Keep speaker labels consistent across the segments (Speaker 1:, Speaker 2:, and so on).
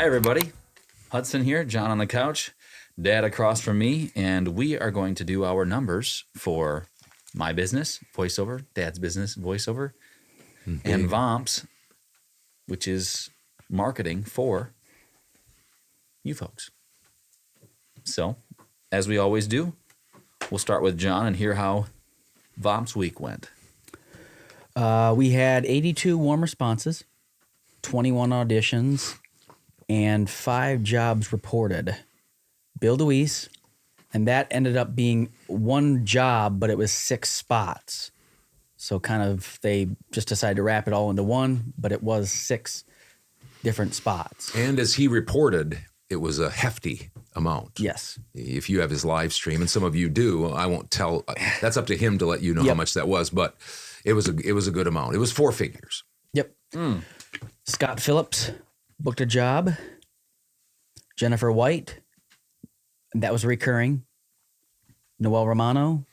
Speaker 1: everybody. Hudson here, John on the couch, Dad across from me, and we are going to do our numbers for my business, Voiceover, Dad's business, Voiceover, and VOMPs, which is marketing for you folks. So, as we always do, we'll start with John and hear how VOMPs week went.
Speaker 2: We had 82 warm responses, 21 auditions, and 5 jobs reported. Bill DeWees, and that ended up being one job, but it was 6 spots. So kind of they just decided to wrap it all into one, but it was 6 different spots.
Speaker 3: And as he reported, it was a hefty amount.
Speaker 2: Yes.
Speaker 3: If you have his live stream, and some of you do, I won't tell. That's up to him to let you know how much that was, but it was a good amount. It was 4 figures.
Speaker 2: Yep. Scott Phillips booked a job. Jennifer White, that was recurring. Noel Romano,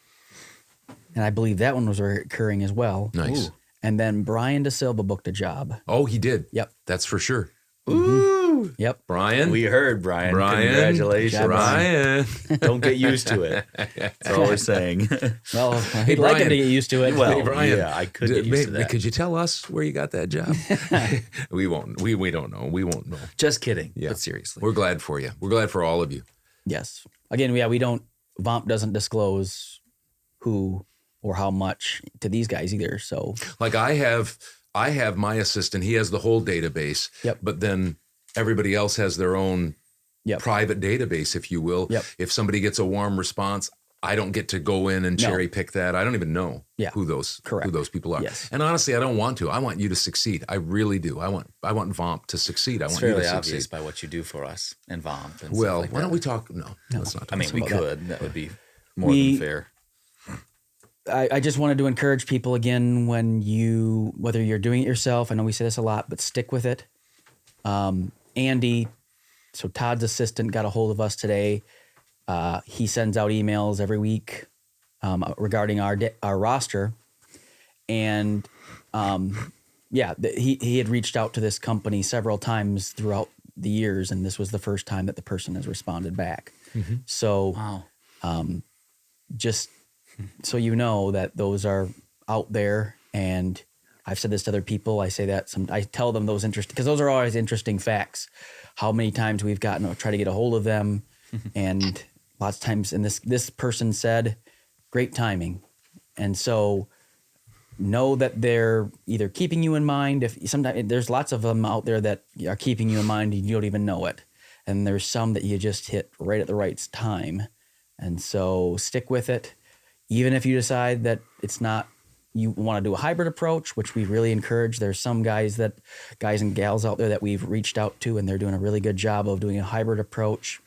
Speaker 2: and I believe that one was recurring as well.
Speaker 3: Nice.
Speaker 2: Ooh. And then Brian DeSilva booked a job.
Speaker 3: Oh, he did.
Speaker 2: Yep.
Speaker 3: That's for sure.
Speaker 2: Mm-hmm. Yep.
Speaker 3: Brian.
Speaker 1: We heard, Brian. Congratulations.
Speaker 3: Brian.
Speaker 1: Don't get used to it. That's all we're saying.
Speaker 2: Well, I'd like him to get used to it.
Speaker 1: Well,
Speaker 3: Hey, Brian,
Speaker 1: yeah, I could get used to that.
Speaker 3: Could you tell us where you got that job? We won't. We don't know. We won't know.
Speaker 1: Just kidding.
Speaker 3: Yeah.
Speaker 1: But seriously.
Speaker 3: We're glad for you. We're glad for all of you.
Speaker 2: Yes. Again, we don't, VOMP doesn't disclose who or how much to these guys either. So
Speaker 3: Like I have my assistant. He has the whole database.
Speaker 2: Yep.
Speaker 3: But then everybody else has their own private database, if you will.
Speaker 2: Yep.
Speaker 3: If somebody gets a warm response, I don't get to go in and cherry pick that. I don't even know who those people are.
Speaker 2: Yes.
Speaker 3: And honestly, I don't want to. I want you to succeed. I really do. I want VOMP to succeed. I
Speaker 1: It's
Speaker 3: want you to
Speaker 1: fairly
Speaker 3: succeed.
Speaker 1: obvious by what you do for us and VOMP. And
Speaker 3: Well,
Speaker 1: stuff like
Speaker 3: why
Speaker 1: that.
Speaker 3: don't we talk? No, let's not talk.
Speaker 1: I mean, we
Speaker 2: about that.
Speaker 1: could. That would be more than fair.
Speaker 2: I just wanted to encourage people again, whether you're doing it yourself, I know we say this a lot, but stick with it. Andy, so Todd's assistant, got a hold of us today. He sends out emails every week regarding our roster. And he had reached out to this company several times throughout the years, and this was the first time that the person has responded back.
Speaker 3: Mm-hmm.
Speaker 2: So just so you know that those are out there, and I've said this to other people. I say that I tell them those interesting, because those are always interesting facts. How many times we've gotten to try to get a hold of them, and lots of times, and this person said, great timing, and so know that they're either keeping you in mind. If sometimes there's lots of them out there that are keeping you in mind and you don't even know it, and there's some that you just hit right at the right time, and so stick with it. Even if you decide that it's not, you want to do a hybrid approach, which we really encourage. There's some guys and gals out there that we've reached out to, and they're doing a really good job of doing a hybrid approach.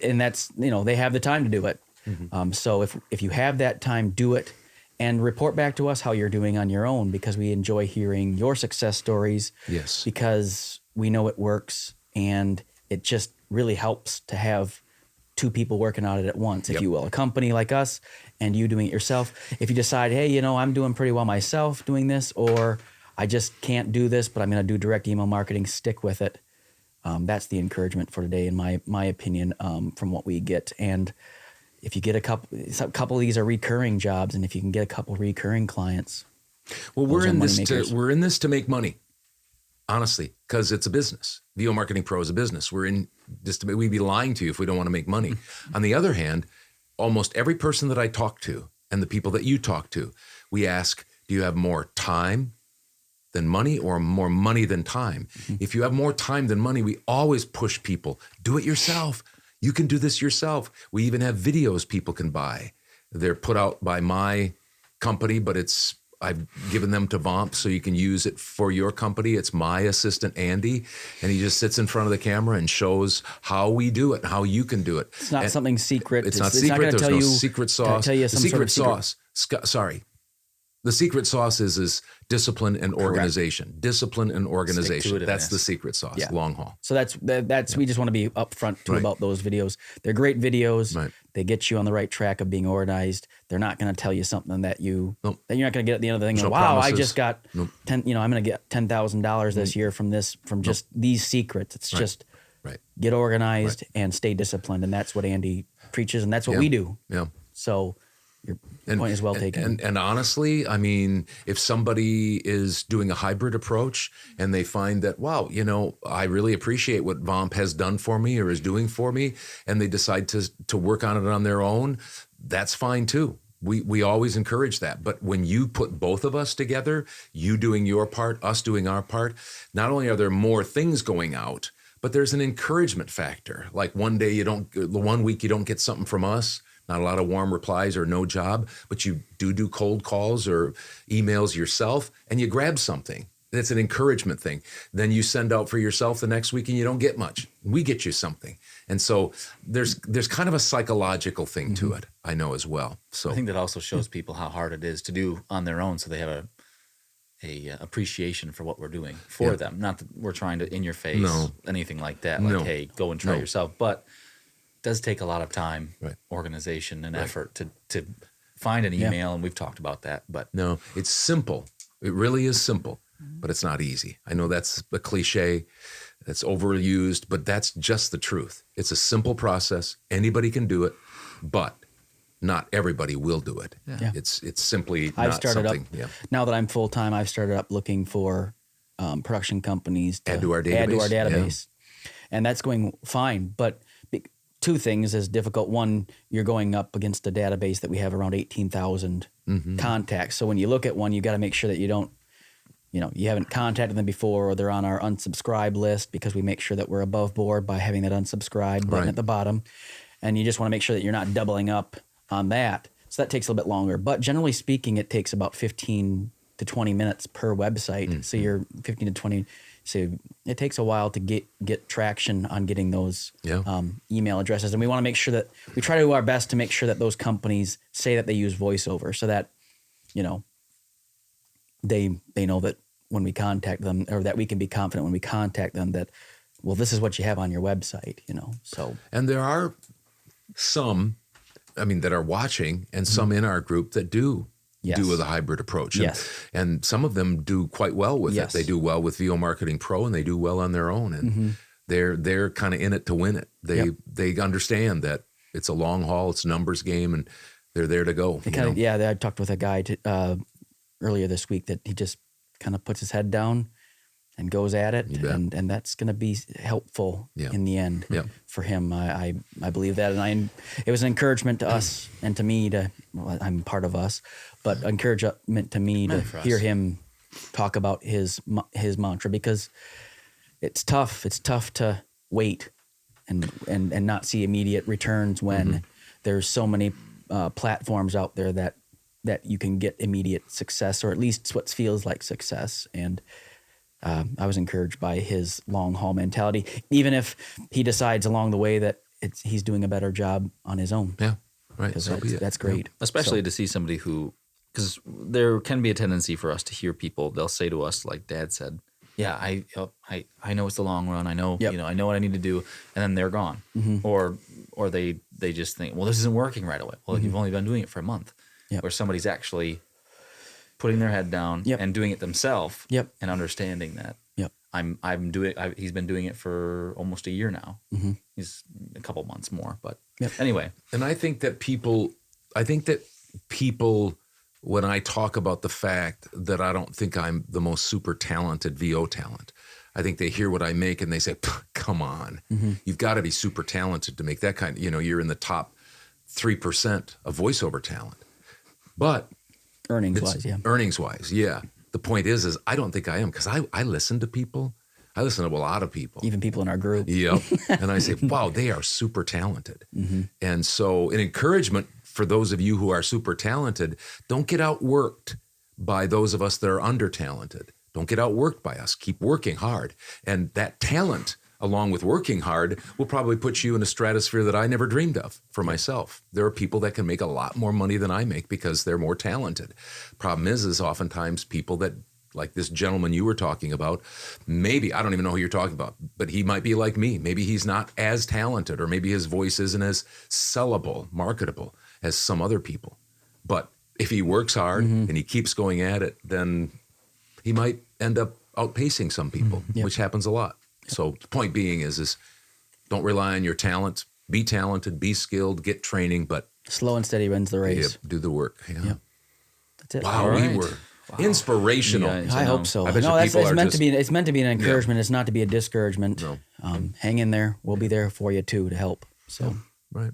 Speaker 2: And that's, they have the time to do it. Mm-hmm. So if you have that time, do it, and report back to us how you're doing on your own, because we enjoy hearing your success stories.
Speaker 3: Yes.
Speaker 2: Because we know it works, and it just really helps to have 2 people working on it at once, if you will. A company like us and you doing it yourself. If you decide, hey, I'm doing pretty well myself doing this, or I just can't do this, but I'm going to do direct email marketing, stick with it. That's the encouragement for today, in my opinion, from what we get. And if you get a couple of these are recurring jobs, and if you can get a couple recurring clients.
Speaker 3: Well, we're in this to make money. Honestly, because it's a business. VO Marketing Pro is a business. We're in this to, we'd be lying to you if we don't want to make money. On the other hand, almost every person that I talk to, and the people that you talk to, we ask, do you have more time than money, or more money than time? Mm-hmm. If you have more time than money, we always push people, do it yourself. You can do this yourself. We even have videos people can buy. They're put out by my company, but I've given them to VOMP so you can use it for your company. It's my assistant, Andy, and he just sits in front of the camera and shows how we do it and how you can do it.
Speaker 2: It's not something secret.
Speaker 3: It's not secret. There's no secret sauce.
Speaker 2: Tell you
Speaker 3: the secret sauce. Sorry. The secret sauce is discipline and organization. Correct. Discipline and organization. That's the secret sauce. Yeah. Long haul.
Speaker 2: So that's we just want to be upfront too about those videos. They're great videos. Right. They get you on the right track of being organized. They're not going to tell you something that that you're not going to get at the end of the thing. Wow, promises. I just got I'm going to get $10,000 this year from just these secrets. It's just
Speaker 3: Right.
Speaker 2: Get organized and stay disciplined. And that's what Andy preaches, and that's what we do.
Speaker 3: Yeah.
Speaker 2: So your point is well taken.
Speaker 3: And honestly, I mean, if somebody is doing a hybrid approach and they find that, wow, I really appreciate what VOMP has done for me or is doing for me, and they decide to work on it on their own, that's fine too. We always encourage that. But when you put both of us together, you doing your part, us doing our part, not only are there more things going out, but there's an encouragement factor. Like one week you don't get something from us, not a lot of warm replies or no job, but you do cold calls or emails yourself, and you grab something. It's an encouragement thing. Then you send out for yourself the next week and you don't get much. We get you something. And so there's kind of a psychological thing to it, I know as well. So
Speaker 1: I think that also shows people how hard it is to do on their own, so they have a appreciation for what we're doing for them. Not that we're trying to in your face, anything like that. Like, hey, go and try yourself. But it does take a lot of time, organization, and effort to find an email, and we've talked about that. But
Speaker 3: no, it's simple. It really is simple, but it's not easy. I know that's a cliche, that's overused, but that's just the truth. It's a simple process. Anybody can do it, but not everybody will do it.
Speaker 1: Yeah.
Speaker 3: It's simply
Speaker 2: I've
Speaker 3: not
Speaker 2: started
Speaker 3: something.
Speaker 2: up, now that I'm full-time, I've started up looking for production companies to
Speaker 3: add to our database.
Speaker 2: And that's going fine. But two things is difficult. One, you're going up against a database that we have around 18,000 contacts. So when you look at one, you got to make sure that you don't, you haven't contacted them before, or they're on our unsubscribe list, because we make sure that we're above board by having that unsubscribe button at the bottom. And you just want to make sure that you're not doubling up on that. So that takes a little bit longer. But generally speaking, it takes about 15 to 20 minutes per website. So you're 15 to 20. So it takes a while to get traction on getting those email addresses. And we want to make sure that we try to do our best to make sure that those companies say that they use Voiceover, so that, they know that when we contact them, or that we can be confident when we contact them that, well, this is what you have on your website, so.
Speaker 3: And there are some, that are watching, and some in our group that do with a hybrid approach. And some of them do quite well with it. They do well with VO Marketing Pro, and they do well on their own. And they're kind of in it to win it. They understand that it's a long haul, it's a numbers game, and they're there to go.
Speaker 2: I talked with a guy earlier this week that he just kind of puts his head down and goes at it, and that's going to be helpful in the end for him. I believe that, and it was an encouragement to us and to me I'm part of us, but encouragement to me to hear him talk about his mantra, because it's tough. It's tough to wait and not see immediate returns when there's so many platforms out there that you can get immediate success, or at least what feels like success. And I was encouraged by his long haul mentality, even if he decides along the way that he's doing a better job on his own.
Speaker 3: Yeah, right.
Speaker 2: That's great.
Speaker 1: Especially to see somebody who, because there can be a tendency for us to hear people, they'll say to us, like Dad said, yeah, I know it's the long run. I know, I know what I need to do. And then they're gone. Or they just think, well, this isn't working right away. Well, you've only been doing it for a month. Where somebody's actually putting their head down and doing it themselves and understanding that he's been doing it for almost a year now. He's a couple months more, but anyway.
Speaker 3: And I think that people, when I talk about the fact that I don't think I'm the most super talented VO talent, I think they hear what I make and they say, come on, you've got to be super talented to make that kind of, you're in the top 3% of voiceover talent. But earnings-wise, the point is I don't think I am, because I listen to people. I listen to a lot of people.
Speaker 2: Even people in our group.
Speaker 3: Yep. And I say, wow, they are super talented. And so an encouragement for those of you who are super talented, don't get outworked by those of us that are under-talented. Don't get outworked by us. Keep working hard. And that talent, along with working hard, will probably put you in a stratosphere that I never dreamed of for myself. There are people that can make a lot more money than I make because they're more talented. Problem is oftentimes people that, like this gentleman you were talking about, maybe, I don't even know who you're talking about, but he might be like me. Maybe he's not as talented, or maybe his voice isn't as sellable, marketable as some other people. But if he works hard and he keeps going at it, then he might end up outpacing some people, which happens a lot. So the point being is Don't rely on your talent. Be talented, be skilled, get training, but
Speaker 2: slow and steady wins the race.
Speaker 3: do the work. Yeah.
Speaker 2: Yep. That's it.
Speaker 3: Wow,
Speaker 1: Right.
Speaker 3: we were inspirational.
Speaker 1: You guys,
Speaker 2: I hope so.
Speaker 3: I bet you
Speaker 2: No, it's
Speaker 3: people are
Speaker 2: meant
Speaker 3: just-
Speaker 2: to be. It's meant to be an encouragement. It's not to be a discouragement.
Speaker 3: No.
Speaker 2: Hang in there. We'll be there for you too to help. So
Speaker 3: Right.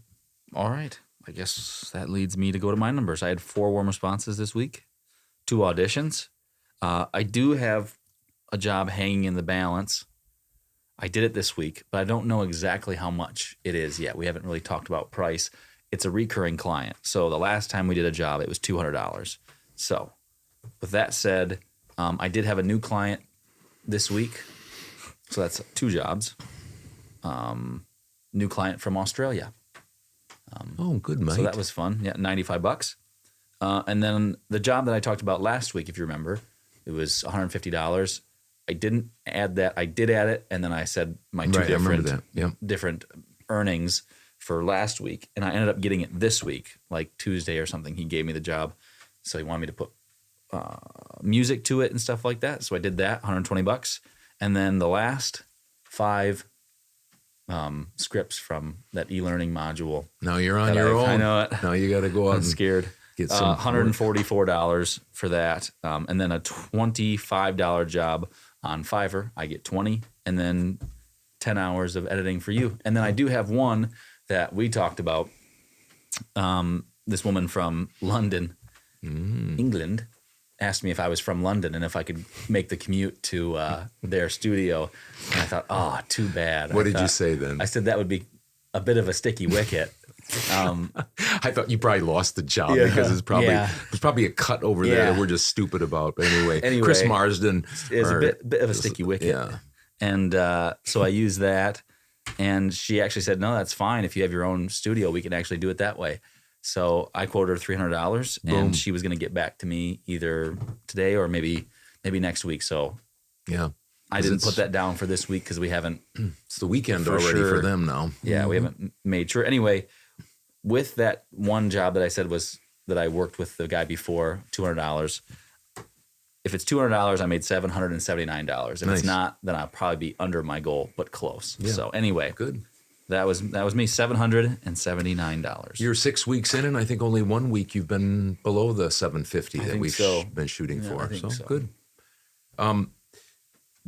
Speaker 1: All right. I guess that leads me to go to my numbers. I had 4 warm responses this week, 2 auditions. I do have a job hanging in the balance. I did it this week, but I don't know exactly how much it is yet. We haven't really talked about price. It's a recurring client. So the last time we did a job, it was $200. So with that said, I did have a new client this week. So that's 2 jobs. New client from Australia.
Speaker 3: Oh, good, mate.
Speaker 1: So that was fun. Yeah, $95. And then the job that I talked about last week, if you remember, it was $150. I didn't add that. I did add it, and then I said my 2 different earnings for last week, and I ended up getting it this week, like Tuesday or something. He gave me the job, so he wanted me to put music to it and stuff like that. So I did that, $120. And then the last 5 scripts from that e-learning module.
Speaker 3: Now you're on your own.
Speaker 1: I know it.
Speaker 3: Now you got to go out
Speaker 1: I'm
Speaker 3: and
Speaker 1: scared.
Speaker 3: get some
Speaker 1: $144 for that. And then a $25 job on Fiverr. I get 20, and then 10 hours of editing for you. And then I do have one that we talked about. This woman from London, England, asked me if I was from London and if I could make the commute to their studio. And I thought, too bad.
Speaker 3: What did you say then?
Speaker 1: I said that would be a bit of a sticky wicket.
Speaker 3: I thought you probably lost the job because it's probably there's probably a cut over there that we're just stupid about. But anyway, Chris Marsden
Speaker 1: is a bit of a sticky wicket.
Speaker 3: Yeah.
Speaker 1: And so I used that, and she actually said, no, that's fine. If you have your own studio, we can actually do it that way. So I quoted her $300, and she was going to get back to me either today or maybe next week. So I didn't put that down for this week because we haven't.
Speaker 3: It's the weekend already for them now.
Speaker 1: Yeah, we haven't made sure. Anyway, with that one job that I said was that I worked with the guy before, $200. If it's $200, I made $779. If it's not, then I'll probably be under my goal, but close. Yeah. So anyway,
Speaker 3: good.
Speaker 1: That was me, $779.
Speaker 3: You're 6 weeks in, and I think only 1 week you've been below the 750 that we've been shooting for.
Speaker 1: I think so
Speaker 3: good.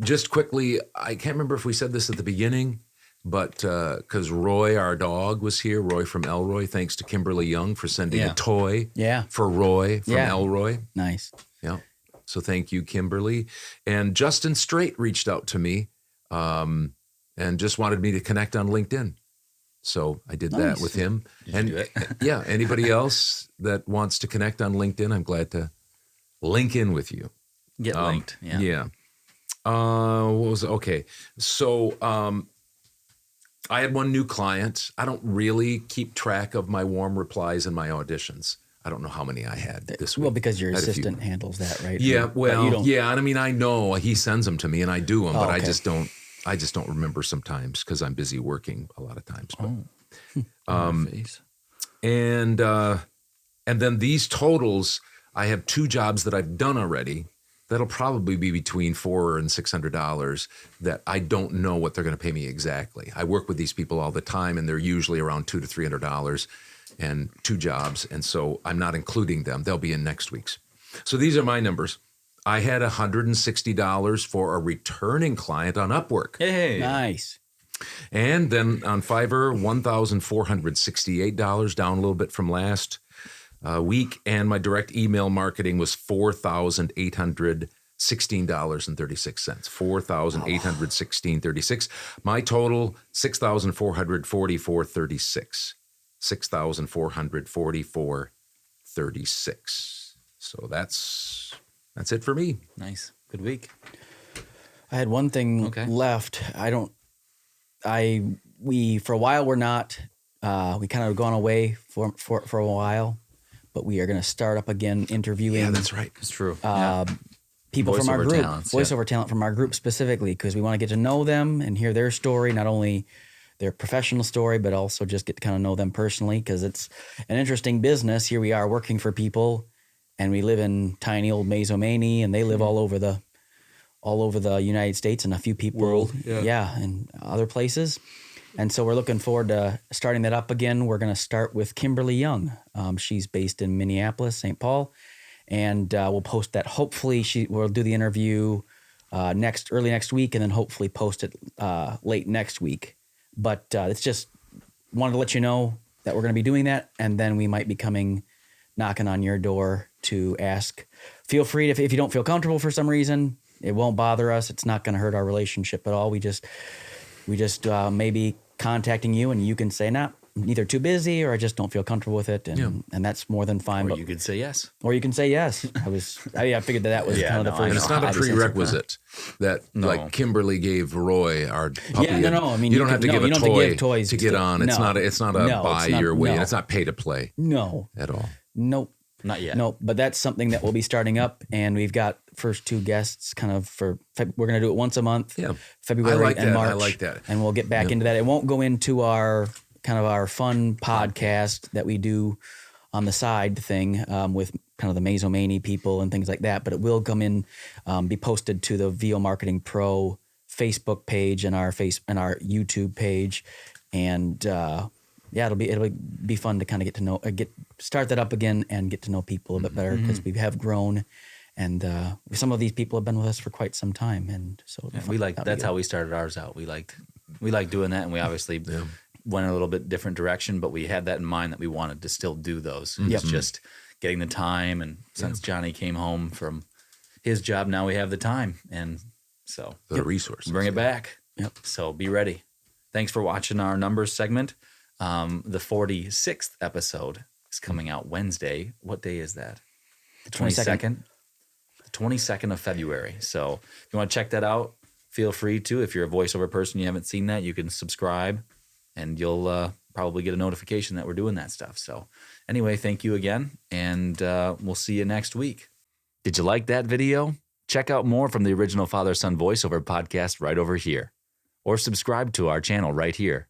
Speaker 3: Just quickly, I can't remember if we said this at the beginning, but because Roy, our dog, was here, Roy from Elroy, thanks to Kimberly Young for sending a toy for Roy from Elroy.
Speaker 2: Nice.
Speaker 3: Yeah. So thank you, Kimberly. And Justin Straight reached out to me and just wanted me to connect on LinkedIn. So I did that with him.
Speaker 1: Did you do it?
Speaker 3: Anybody else that wants to connect on LinkedIn, I'm glad to link in with you.
Speaker 1: Get linked. Yeah.
Speaker 3: What was it? Okay. So I had one new client. I don't really keep track of my warm replies and my auditions. I don't know how many I had this week.
Speaker 2: Well, because your assistant handles that, right?
Speaker 3: Yeah. Well, yeah. And I mean, I know he sends them to me and I do them, but I just don't remember sometimes because I'm busy working a lot of times. But, and then these totals, I have 2 jobs that I've done already. That'll probably be between $400 and $600 that I don't know what they're going to pay me exactly. I work with these people all the time, and they're usually around $200 to $300 and 2 jobs. And so I'm not including them. They'll be in next week's. So these are my numbers. I had $160 for a returning client on Upwork.
Speaker 1: Hey.
Speaker 2: Nice.
Speaker 3: And then on Fiverr, $1,468, down a little bit from last week. And my direct email marketing was $4,816.36. $4,816.36. My total, $6,444.36. $6,444.36. So that's it for me.
Speaker 1: Nice. Good week.
Speaker 2: I had one thing left. We for a while we're not. We kind of gone away for a while, but we are going to start up again interviewing.
Speaker 3: Yeah, that's right.
Speaker 1: It's true.
Speaker 2: People from our group,
Speaker 1: talents,
Speaker 2: voiceover talent from our group specifically, because we want to get to know them and hear their story, not only their professional story, but also just get to kind of know them personally, because it's an interesting business. Here we are working for people, and we live in tiny old Mazomanie, and they live all over the United States and a few people,
Speaker 1: World,
Speaker 2: and other places. And so we're looking forward to starting that up again. We're going to start with Kimberly Young. She's based in Minneapolis, St. Paul, and we'll post that. Hopefully, we'll do the interview early next week, and then hopefully post it late next week. But it's just wanted to let you know that we're going to be doing that, and then we might be knocking on your door to ask. Feel free to, if you don't feel comfortable for some reason, it won't bother us. It's not going to hurt our relationship at all. We just maybe contacting you, and you can say, nah, I'm either too busy or I just don't feel comfortable with it, and that's more than fine.
Speaker 1: Or you could say yes.
Speaker 2: Or you can say yes. I figured that was kind of the first.
Speaker 3: And it's not a prerequisite that like Kimberly gave Roy our puppy.
Speaker 2: Yeah, no. I mean,
Speaker 3: you don't have to give a toy
Speaker 2: toys
Speaker 3: to get on. It's not a buy your way. It's not pay to play.
Speaker 2: No,
Speaker 3: at all.
Speaker 2: Nope.
Speaker 1: Not yet.
Speaker 2: No, but that's something that we'll be starting up, and we've got first 2 guests kind of we're going to do it once a month.
Speaker 3: Yeah.
Speaker 2: February and March.
Speaker 3: I like that.
Speaker 2: And we'll get back into that. It won't go into our fun podcast that we do on the side thing with kind of the Mazomani people and things like that, but it will come in, be posted to the VO Marketing Pro Facebook page and our YouTube page. And, it'll be fun to kind of get to know, start that up again and get to know people a bit better, because we have grown, and some of these people have been with us for quite some time, and so
Speaker 1: that's how we started ours out. We liked doing that, and we obviously went a little bit different direction, but we had that in mind that we wanted to still do those. It's just getting the time, and since Johnny came home from his job, now we have the time, and so
Speaker 3: the resources.
Speaker 1: Bring it back. Yep. So be ready. Thanks for watching our numbers segment. The 46th episode is coming out Wednesday. What day is that?
Speaker 2: The 22nd.
Speaker 1: The 22nd of February. So if you want to check that out, feel free to. If you're a voiceover person, you haven't seen that, you can subscribe, and you'll probably get a notification that we're doing that stuff. So anyway, thank you again, and we'll see you next week. Did you like that video? Check out more from the original Father-Son Voiceover podcast right over here, or subscribe to our channel right here.